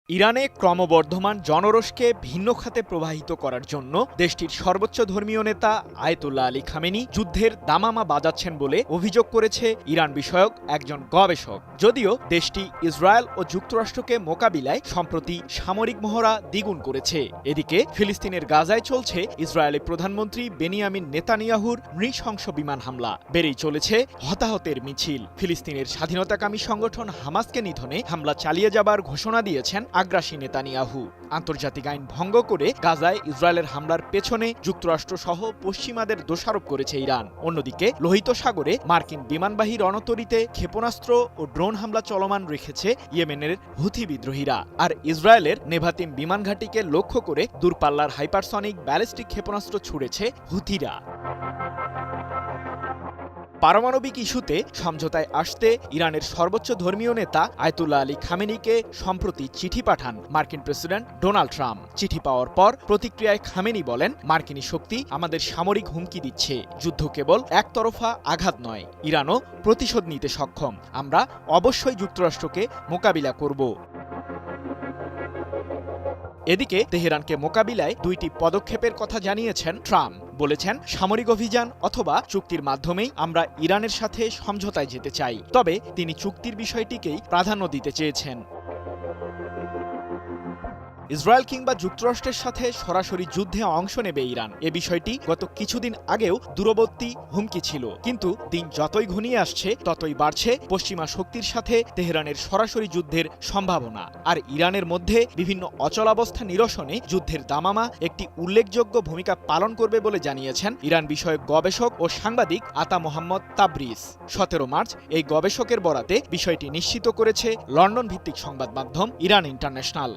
ইরানে ক্রমবর্ধমান জনরোষকে ভিন্ন খাতে প্রবাহিত করার জন্য দেশটির সর্বোচ্চ ধর্মীয় নেতা আয়াতুল্লাহ আলী খামেনি যুদ্ধের দামামা বাজাচ্ছেন বলে অভিযোগ করেছে ইরান বিষয়ক একজন গবেষক। যদিও দেশটি ইসরায়েল ও যুক্তরাষ্ট্রকে মোকাবিলায় সম্প্রতি সামরিক মহড়া দ্বিগুণ করেছে। এদিকে ফিলিস্তিনের গাজায় চলছে ইসরায়েলি প্রধানমন্ত্রী বেনিয়ামিন নেতানিয়াহুর নৃশংস বিমান হামলা। বেড়েই চলেছে হতাহতের মিছিল। ফিলিস্তিনের স্বাধীনতাকামী সংগঠন হামাসকে নিধনে হামলা চালিয়ে যাবার ঘোষণা দিয়েছেন আগ্রাসী নেতানিয়াহু। আন্তর্জাতিক আইন ভঙ্গ করে গাজায় ইসরায়েলের হামলার পেছনে যুক্তরাষ্ট্র সহ পশ্চিমাদের দোষারোপ করেছে ইরান। অন্যদিকে লোহিত সাগরে মার্কিন বিমানবাহী রণতরীতে ক্ষেপণাস্ত্র ও ড্রোন হামলা চলমান রেখেছে ইয়েমেনের হুথি বিদ্রোহীরা। আর ইসরায়েলের নেভাতিম বিমান ঘাঁটিকে লক্ষ্য করে দূরপাল্লার হাইপারসনিক ব্যালিস্টিক ক্ষেপণাস্ত্র ছুড়েছে হুথিরা। পারমাণবিক ইস্যুতে সমঝোতায় আসতে ইরানের সর্বোচ্চ ধর্মীয় নেতা আয়াতুল্লাহ আলী খামেনিকে সম্প্রতি চিঠি পাঠান মার্কিন প্রেসিডেন্ট ডোনাল্ড ট্রাম্প। চিঠি পাওয়ার পর প্রতিক্রিয়ায় খামেনি বলেন, মার্কিনী শক্তি আমাদের সামরিক হুমকি দিচ্ছে। যুদ্ধ কেবল একতরফা আঘাত নয়, ইরানও প্রতিশোধ নিতে সক্ষম। আমরা অবশ্যই যুক্তরাষ্ট্রকে মোকাবিলা করব। এদিকে তেহরানকে মোকাবিলায় দুইটি পদক্ষেপের কথা জানিয়েছেন ট্রাম্প। বলেছেন, সামরিক অভিযান অথবা চুক্তির মাধ্যমেই আমরা ইরানের সাথে সমঝোতায় যেতে চাই। তবে তিনি চুক্তির বিষয়টিকেই প্রাধান্য দিতে চেয়েছেন। ইসরায়েল কিংবা যুক্তরাষ্ট্রের সাথে সরাসরি যুদ্ধে অংশ নেবে ইরান, এ বিষয়টি গত কিছুদিন আগেও দূরবর্তী হুমকি ছিল। কিন্তু দিন যতই ঘনিয়ে আসছে ততই বাড়ছে পশ্চিমা শক্তির সাথে তেহরানের সরাসরি যুদ্ধের সম্ভাবনা। আর ইরানের মধ্যে বিভিন্ন অচলাবস্থা নিরসনে যুদ্ধের দামামা একটি উল্লেখযোগ্য ভূমিকা পালন করবে বলে জানিয়েছেন ইরান বিষয়ক গবেষক ও সাংবাদিক আতা মোহাম্মদ তাবরিজ। 17 মার্চ এই গবেষকের বরাতে বিষয়টি নিশ্চিত করেছে লন্ডন ভিত্তিক সংবাদ মাধ্যম ইরান ইন্টারন্যাশনাল।